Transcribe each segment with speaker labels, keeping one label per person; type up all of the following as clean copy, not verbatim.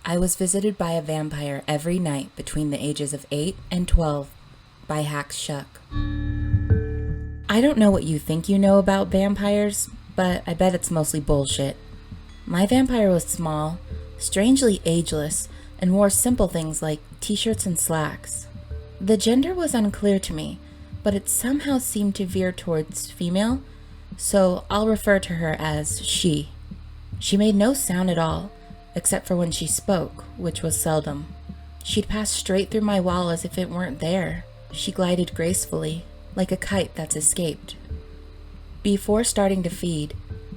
Speaker 1: I was visited by a vampire every night between the ages of 8 and 12 by Shuck. I don't know what you think you know about vampires, but I bet it's mostly bullshit. My vampire was small, strangely ageless, and wore simple things like t-shirts and slacks. The gender was unclear to me, but it somehow seemed to veer towards female, so I'll refer to her as she. She made no sound at all, except for when she spoke, which was seldom. She'd pass straight through my wall as if it weren't there. She glided gracefully, like a kite that's escaped. Before starting to feed,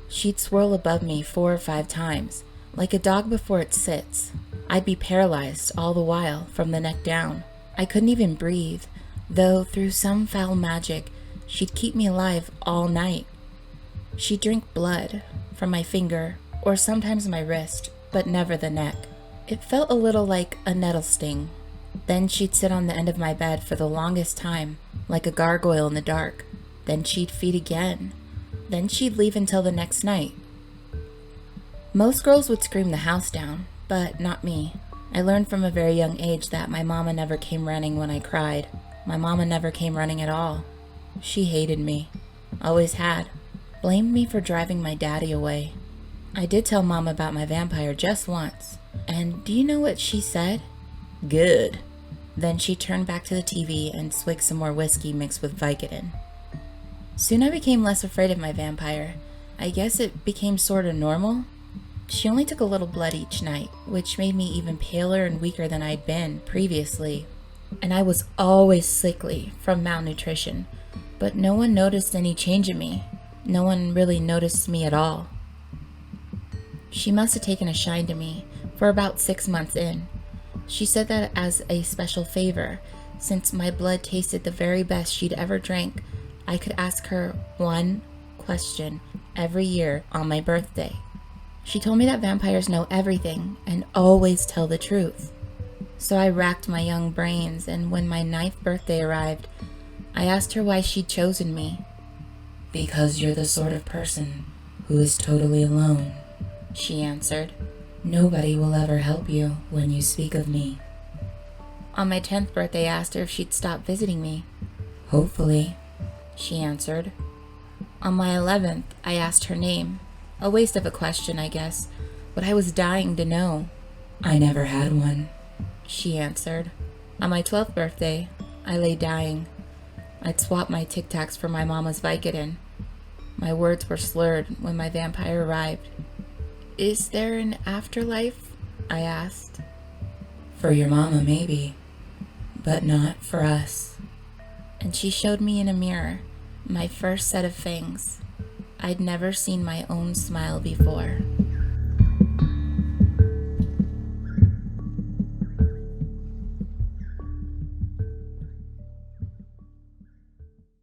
Speaker 1: she'd swirl above me 4 or 5 times, like a dog before it sits. I'd be paralyzed all the while, from the neck down. I couldn't even breathe, though through some foul magic, she'd keep me alive all night. She'd drink blood from my finger, or sometimes my wrist, but never the neck. It felt a little like a nettle sting. Then she'd sit on the end of my bed for the longest time, like a gargoyle in the dark. Then she'd feed again. Then she'd leave until the next night. Most girls would scream the house down, but not me. I learned from a very young age that my mama never came running when I cried. My mama never came running at all. She hated me. Always had. Blamed me for driving my daddy away. I did tell Mom about my vampire just once, and do you know what she said? Good. Then she turned back to the TV and swigged some more whiskey mixed with Vicodin. Soon I became less afraid of my vampire. I guess it became sorta normal. She only took a little blood each night, which made me even paler and weaker than I'd been previously. And I was always sickly from malnutrition, but no one noticed any change in me. No one really noticed me at all. She must have taken a shine to me for about 6 months in. She said that as a special favor, since my blood tasted the very best she'd ever drank, I could ask her one question every year on my birthday. She told me that vampires know everything and always tell the truth. So I racked my young brains, and when my 9th birthday arrived, I asked her why she'd chosen me. Because you're the sort of person who is totally alone, she answered. Nobody will ever help you when you speak of me. On my 10th birthday, I asked her if she'd stop visiting me. Hopefully, she answered. On my 11th, I asked her name. A waste of a question, I guess, but I was dying to know. I never had one, she answered. On my 12th birthday, I lay dying. I'd swapped my Tic Tacs for my mama's Vicodin. My words were slurred when my vampire arrived. Is there an afterlife? I asked. For your mama, maybe, but not for us. And she showed me in a mirror my first set of fangs. I'd never seen my own smile before.